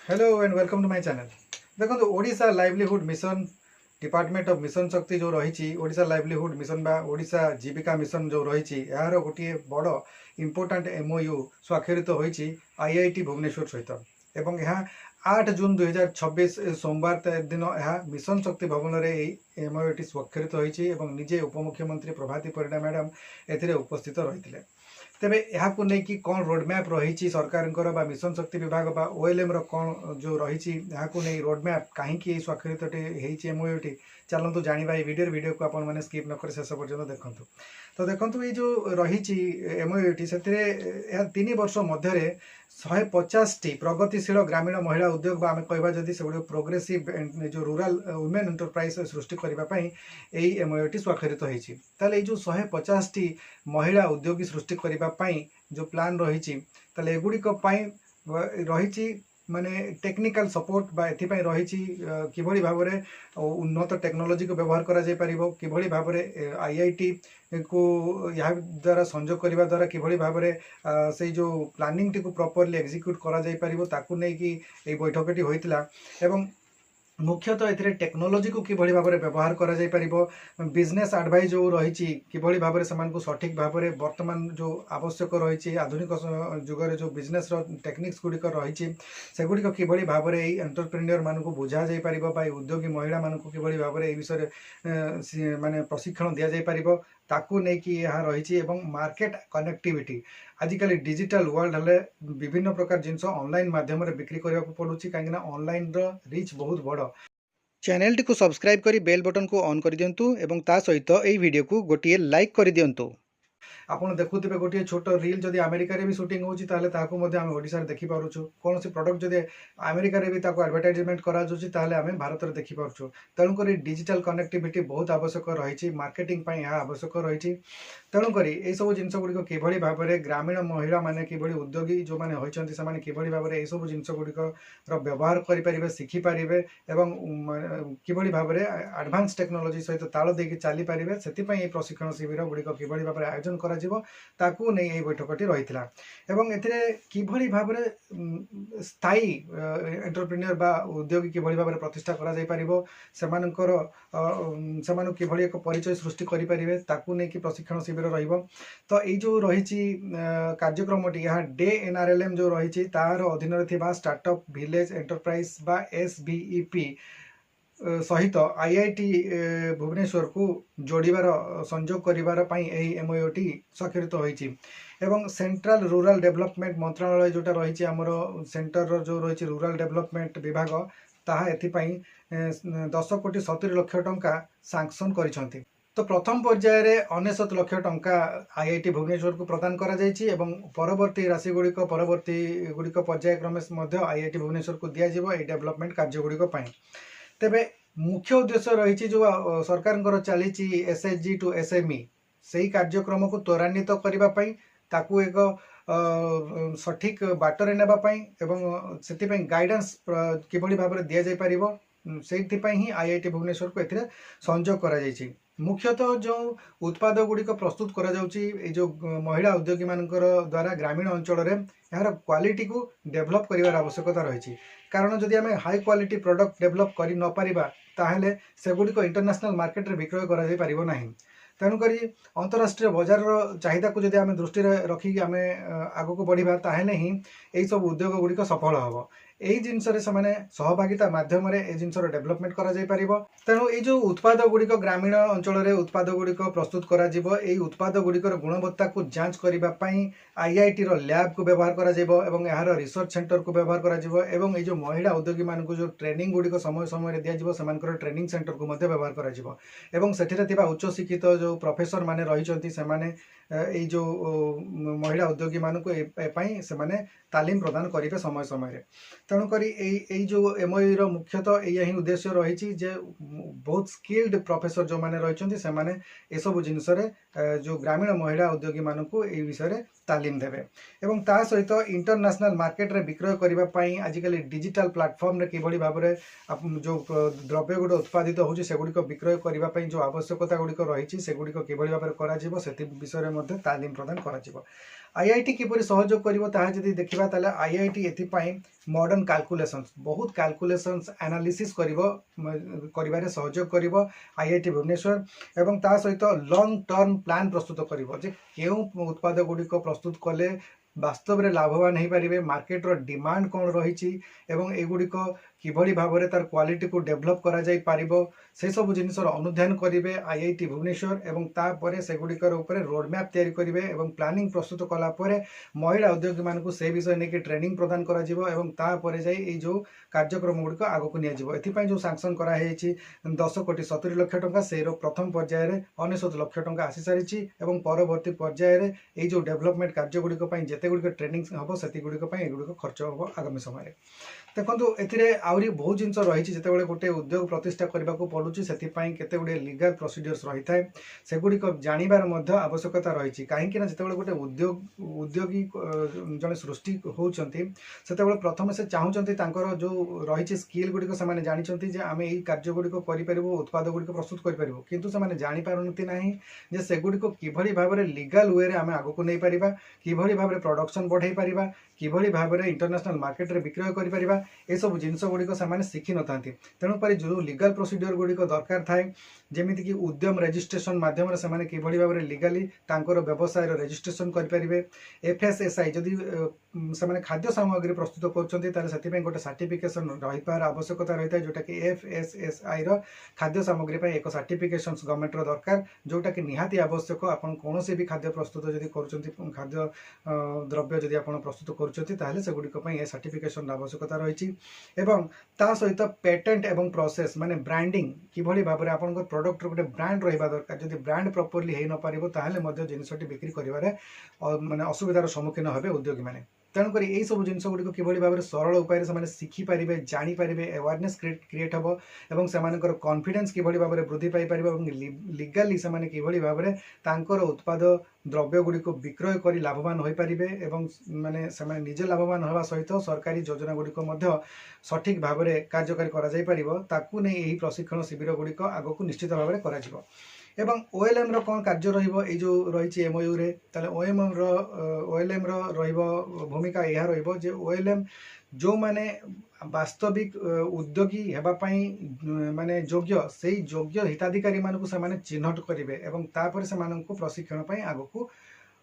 Hello and welcome to my channel. देखो Odisha livelihood mission department of mission Shakti जो रही Odisha livelihood mission बा ओडिशा जीविका mission जो रही यार गोटे बड़ इंपोर्टाट एमओयू स्वाक्षरित होती आईआईटी भुवनेश्वर सहित एवं यह 8 जून 2026 सोमवार दिन यह मिशन शक्ति भवन में एमओयूटी स्वाक्षरित होती निजे उपमुख्यमंत्री प्रभाती परिडा मैडम ए उपस्थित रही तेबे यहाँ नहीं कौन रोडमैप रही सरकार मिशन शक्ति विभाग बा ओएलएम कौन जो रही नहीं रोडमैप कहीं स्वाक्षरित एमओयूटी चलतु जाना वीडियो को आपण मैंने स्किप नक शेष पर्यटन देखूँ। तो देखो ये जो रही एमओयूटी से 3 वर्ष मध्य 150टी प्रगतिशील ग्रामीण महिला उद्योग आम कहवा जदि से प्रोग्रेसिव जो रूराल वुमेन एंटरप्राइज सृष्टि करने यही एमओयूटी स्वाक्षरित होती जो 150टी महिला उद्योगी सृष्टि करने जो प्लान रही एगुड़िक रही माने टेक्निकल सपोर्ट बा एथिपाई रही किभली भाव में उन्नत टेक्नोलोजी को व्यवहार करा जाय परिबो किभली भाव में आईआईटी को या द्वारा संजोग करने द्वारा किभली भाव में से जो प्लानिंग टी को प्रॉपर्ली एग्जीक्यूट करा जाय परिबो ताकू नै कि ए बैठकटी होइतिला एवं मुख्यतः ए टेक्नोलोजी को किभली भाव में व्यवहार करा जाय परिबो बिजनेस एडवाइस जो रही किभली भाव में से सठिक भाव में वर्तमान जो आवश्यक रही आधुनिक जुगर जो बिजनेस टेक्निक्स गुड़िक रही सेगुड़िक किभली भाव में एंटरप्रेन्योर मान को बुझा जाय परिबो उद्योगी महिला मान को किभली भाव में विषय माने प्रशिक्षण दि जाय परिबो ताकू नहीं कि यहाँ रही मार्केट कनेक्टिविटी आजिकल डिजिटल वर्ल्ड हेले विभिन्न प्रकार जिनस ऑनलाइन माध्यम बिक्री करने को पड़ुछि कहीं ऑनलाइन रीच बहुत बड़। चैनल टी को सब्सक्राइब करी बेल बटन को ऑन कर दियंतु एवं ता सहित ए वीडियो को गोटे लाइक कर दियंतु। आपन देखुथिबे गोटे छोट रील जदि अमेरिका रे भी शूटिंग होछि ताले ताको मध्ये हम ओडिसा रे देखि पारुछु कोन से प्रोडक्ट जदि अमेरिका रे भी ताको एडवर्टाइजमेंट करा जोछि ताले हम भारत रे देखि पारुछु तेणु करी डिजिटल कनेक्टिविटी बहुत आवश्यक रही मार्केटिंग पई यह आवश्यक रही तेणु करी ए सब जिनस गुड़िक किभली भाव में ग्रामीण महिला माने किभली उद्योगी जो माने होइछन्ति से माने किभली भाव में ए सब जिनस गुड़िक व्यवहार करि परिबे शिखि परिबे एवं किभली भाव में एडवांस टेक्नोलोजी सहित ताल देकी चली परिबे सेति पई ए प्रशिक्षण शिविर गुड़िक किभली भाव में आयोजन करा ताकू नहीं यही बैठकटी रही एवं एथिरे किभली भाव में स्थायी एंटरप्रेन्योर बा उद्योगी किभली भाव में प्रतिष्ठा करा जाय परिबो सेमानकर सेमानु किभली एक परिचय सृष्टि करि परिबे ताकू नहीं कि प्रशिक्षण शिविर रहिबो। तो ये जो रही कार्यक्रमटी यहाँ डे एनआरएलएम जो रही तार अधीन थिबा स्टार्टअप विलेज एंटरप्राइज बा एसबीईपी सहित आईआईटी भुवनेश्वर को जोड़ार संजोग करिवार पई एही एमओयूटी स्वाक्षरित होईची एवं सेंट्रल रूरल डेवलपमेंट मंत्रालय जोटा रही आमर सेंटर जो रही रूरल डेवलपमेंट विभाग ताहा एथिपाई 10,70 लाख टंका सैंक्शन करिसंती। तो प्रथम पर्यायर 99 लाख टंका आईआईटी भुवनेश्वर को प्रदान करा जायछि एवं परवर्ती राशि गुड़िक परवर्ती गुड़िक पर्यायक्रमे आईआईटी भुवनेश्वर को दिया जिवो ए डेवलपमेंट कार्य गुड़िक पई। तेबे मुख्य उद्देश्य रही जो सरकार चली एसएचजी टू एसएमई से ही कार्यक्रम को त्वरान्वित करने ताकू एक सठिक बाटर नेबाई एवं से गाइडेंस किभली भाव में दि जापर से ही आईआईटी भुवनेश्वर को ए संजोग कर मुख्यतः जो उत्पाद गुड़िक प्रस्तुत करा जाउची जो महिला उद्योगी मानकर द्वारा ग्रामीण अंचल में यार क्वालिटी को डेभलप कर आवश्यकता रही कारण जदि आम हाई क्वालिटी प्रोडक्ट डेभलप कर न पारिबा ताहेले सेगुड़िक इंटरनेशनल मार्केट रे विक्रय करा जाय परिबो नाही। तेणुकरी अंतरराष्ट्रीय बजार चाहिदा को जदि आम दृष्टि रखिकी आम आग को बढ़िबा ताहेले ही एई सब उद्योग गुड़िक सफल हबो। यही जिनस सहभागिता मध्यम जिनसर डेभलपमेंट करा जाय परिबो। तेणु ये जो उत्पाद गुड़िक ग्रामीण अंचल में उत्पाद गुड़िक प्रस्तुत करा जिवो एई उत्पाद गुड़िकर गुणवत्ता को जांच करबा पई आईआईटी रो लैब को व्यवहार करा जिवो एवं यार रिसर्च सेंटर को व्यवहार करा जिवो एवं ये जो महिला उद्योगी मान को जो ट्रेनिंग गुड़िक समय समय दिया जिवो सेमानकर ट्रेनिंग सेंटर को मध्य व्यवहार करा जिवो एवं सेठिरे थिबा उच्च शिक्षित जो प्रोफेसर माने रहिचंती सेमाने ये जो महिला उद्योगी मान को से तालीम प्रदान करेंगे समय समय। तेणुक जो एमओयू मुख्यतः यही उद्देश्य रही बहुत स्किल्ड प्रोफेसर जो मैंने रही से सब जिनस जो ग्रामीण महिला उद्योगी मान को विषय तालीम देवे एवं ता सहित इंटरनेशनल मार्केट रे विक्रय करबा पई आजिकल डिजिटल प्लेटफॉर्म रे किभली भाव रे जो द्रव्य गुड उत्पादित होची सेगुडी विक्रय करबा पई जो आवश्यकता गुडी रही सेगुडी किभली भाव रे करा जिवो सेति विषय रे मध्ये तालीम प्रदान करा जिवो। आईआईटी किपरि सहयोग करिवो ताहा जदि देखिबा ताले आईआईटी एथि पई मॉडर्न कैलकुलेशंस बहुत कैलकुलेशंस एनालिसिस करिबारे सहयोग करिवो आईआईटी भुवनेश्वर एवं ता सहित लॉन्ग टर्म प्लान प्रस्तुत करिवो जे केउ उत्पाद गुडी को प्रस्तुत कले वास्तव में लाभवान हो पारे मार्केट रो डिमांड कौन रही एवं एगुड़िक किभली भाव में तार क्वालिटी को डेभलप करा जाई पारिबो से सब जिनिसर अनुध्यान करेंगे आईआईटी भुवनेश्वर एवं तापर सेगुड़िकर ऊपर रोडमैप तैयारी करेंगे एवं प्लानिंग प्रस्तुत कला परे महिला उद्योगी मानक से विषय नहीं ट्रेनिंग प्रदान करा जिवो एवं तापर जाई ए जो कार्यक्रम गुड़िक आगक नियाजिवो। एथिपाई जो सांक्शन करा हेछि 10,70 लाख टंका से प्रथम पर्याय रे 99 लाख टंका आसी सारी एवं परवर्ती पर्याय रे ए जो डेभलपमेंट कार्य गुड़िक जेते गुड़िक ट्रेनिंग हम से गुड़िक एगुड़िक खर्च हम आगामी समय देखो ए आहरी बहुत जिन रही जिते गोटे उद्योग प्रतिष्ठा करने को पड़ुछि से केते गुड़े लीगल प्रोसीडियर्स रही थाए सेगुड़िक जानिबार मध्य आवश्यकता रही कहीं जिते गोटे उद्योगी जड़े सृष्टि होती से प्रथम से चाहूँगी जो रही स्किल गुड़िक से जानते आम यही कार्य गुड़िक करूँ उत्पाद गुड़िक प्रस्तुत करूँ किंतु से जापारती ना जे सेगुड़िक किभली भाव में लीगल वे आम आगक नहीं पारिबा किभली भाव में प्रोडक्शन बढ़ाई पारिबा किभली भाव में इंटरनेशनल मार्केट रे विक्रय करि परिबा ए सब जिनस गुड़िक से शिखि न था तेणुपर जो लीगल प्रोसीडियर गुड़िक दरकार थाए जमीती कि उद्यम रेजिस्ट्रेशन माध्यम से किभली भाव में लीगाली तांकर व्यवसाय रेजिस्ट्रेशन करेंगे एफएसएसआई जदि से खाद्य सामग्री प्रस्तुत कर गोटे सर्टिफिकेशन रहीपार आवश्यकता रही है जोटा कि एफएसएसआई खाद्य सामग्री एक सर्टिफिकेशन गवर्नमेंट दरकार जोटा कि निहाती आवश्यक आपन कौन भी खाद्य प्रस्तुत जदि कर खाद्य द्रव्य जदि आप प्रस्तुत कर सेगुड़िक सर्टिफिकेशन आवश्यकता रही एवं ता सहित पेटेंट एवं प्रोसेस माने ब्रांडिंग किभली भाव में आपन प्रोडक्ट गोटे ब्रांड रहा दरकार जब ब्रांड प्रॉपर्ली हो न पारे जिनसटी बिक्री करें माने असुविधार सम्मुखीन हेबे उद्योगी माने तेणुक यही सब जिन गुड़िक किभली भाव में सरल उपाय से शिखिपारे जानीपारे अवेयरनेस क्रिएट हम और से कॉन्फिडेंस किभली भाव में वृद्धि पाइपर लीगाली से किभली भाव में तांकर उत्पाद द्रव्य गुड़िक विक्रय कर लाभवान हो पारे माने से निजे लाभवान होगा सहित सरकारी योजना गुड़िक सठिक भाव में कार्यकारी कर प्रशिक्षण शिविर गुड़िक आगक निश्चित भाव में कर एवं ओएलएम रो कौन कार्य रही जो रही एमओयू रे ताले ओएलएम रो भूमिका यह रे ओएलएम जो माने वास्तविक उद्योगी हेबापाई माने योग्य से योग्य हिताधिकारी मानक से चिन्हट करेंगे एवं तापर से प्रशिक्षण आगक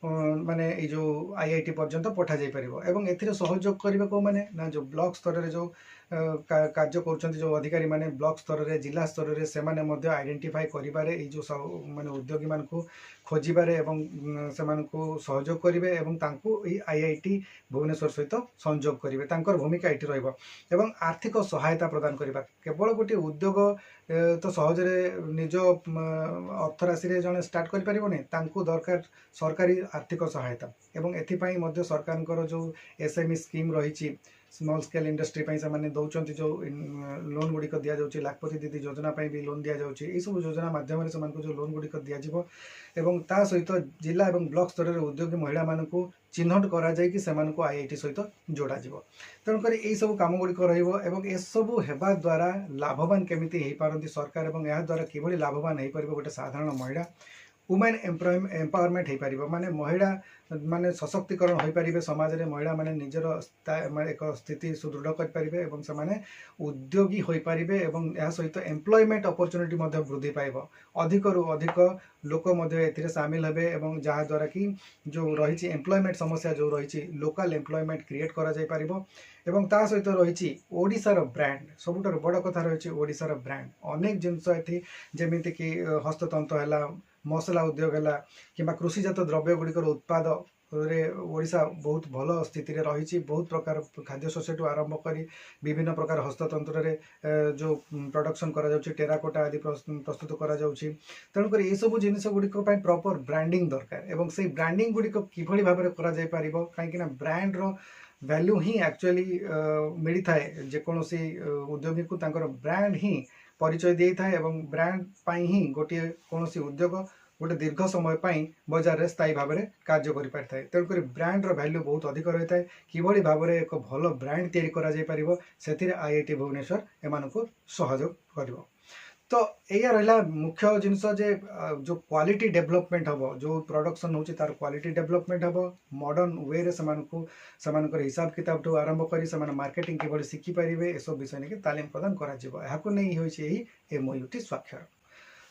माने जो आईआईटी पर्यंत पठा जाई परिबो एवं एथिरे सहयोग करिवे को माने ना जो ब्लॉक स्तर रे जो कार्य करूछन्ति जो अधिकारी माने ब्लॉक स्तर रे जिला स्तर रे से माने मध्य आइडेंटिफाई करिबारे ए जो माने उद्योगी मानकु खोजिबारे एवं से मानकु सहयोग करिवे एवं तांकु ए आईआईटी भुवनेश्वर सहित संयोग करिवे तांकर भूमिका एठी रहइबो एवं आर्थिक सहायता प्रदान करिबा केवल गोटे उद्योग तो सहजरे निज अर्थराशि रे जने स्टार्ट करि परिबोनी तांकु दरकार सरकारी आर्थिक सहायता एवं एथिपाई मध्य सरकार जो एसएमई स्कीम रही स्मॉल स्केल इंडस्ट्री से दौरान जो लोन गुड़िक दि जाऊँगी लाखपति दीदी योजना भी लोन दि जाऊँगी यह सब योजना मध्यम से जो लोन गुड़िक दिज्व एवं ता सहित जिला और ब्लॉक स्तर में उद्योगी महिला मानक चिन्हट करा कि से आईआईटी सहित जोड़ा तेणुक यही सब कम गुड़िक रसबू हेबा द्वारा लाभवान केमिति हो पारती सरकार और यह द्वारा किभली लाभवान हो पार गोटे साधारण महिला वुमेन एम्पावरमेंट हो पार माने महिला माने सशक्तिकरण हो पारे समाज में महिला माने निजर एक स्थिति सुदृढ़ करें और से उद्योगी हो पारे और सहित एम्प्लॉयमेंट अपॉर्चुनिटी वृद्धि पाइब अधिक रु अधिक लोक सामिल हेबे और जहाँद्वारा कि जो रही एम्प्लॉयमेंट समस्या जो रही लोकल एम्प्लॉयमेंट क्रिएट करा जाय पारिबो एवं ता सहित रही ओडिशार ब्रांड सबुठार बड़ कथा रही ओडिशार ब्रांड अनेक जिनस एठी जेमिति कि हस्ततंत्र है मसला उद्योग है कि कृषिजात द्रव्य गुड़िकर उत्पाद रे ओडिशा बहुत भल स्थिति रे रही बहुत प्रकार खाद्य शस्य आरंभ कर विभिन्न प्रकार हस्ततंत्र रे जो प्रोडक्शन करा टेराकोटा आदि प्रस्तुत करा तेणुक ये सब जिनिस गुड़िक प्रॉपर ब्रांडिंग दरकार एवं से ब्रांडिंग गुड़िक किभली भाव में करा जाय पारिबो कहीं ब्रांड रो वैल्यू ही एक्चुअली मिली थाए जेकोसी उद्योगी को तांकर ब्रांड ही परिचय दी थाए एवं ब्रांड पाई ही गोटे कौन उद्योग गोटे दीर्घ समय बजार में स्थायी भाव में कार्य कर तेणुक ब्रांडर भैल्यू बहुत अधिक रही है किभली भाव में एक भल ब्रांड या आईआईटी भुवनेश्वर एम सहयोग कर तो या रहा मुख्य जिनस जो क्वालिटी डेवलपमेंट हम जो प्रोडक्शन हो तार क्वालिटी डेवलपमेंट हम मॉडर्न वे रे से हिसाब किताब ठूँ आरंभ कर मार्केटिंग किभली शिखिपारे ए सब विषय नहीं तालीम प्रदान कर एमओयूटी स्वाक्षर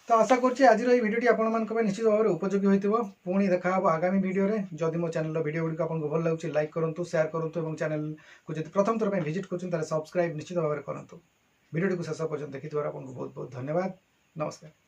तो आशा करुँचे आज भिडियोटी आपको निश्चित भाव में उपयोगी होती पुणी देखा आगामी भिडियो जदि मो चैनल भिडियो गुड़िक आपको भल लगे लाइक करूँ शेयर करूँ और चैनल को जब प्रथम थर विजिट कर सब्सक्राइब निश्चित भाव में करूँ भिडियो को शेष पर्यटन देखि आपको बहुत बहुत धन्यवाद नमस्कार।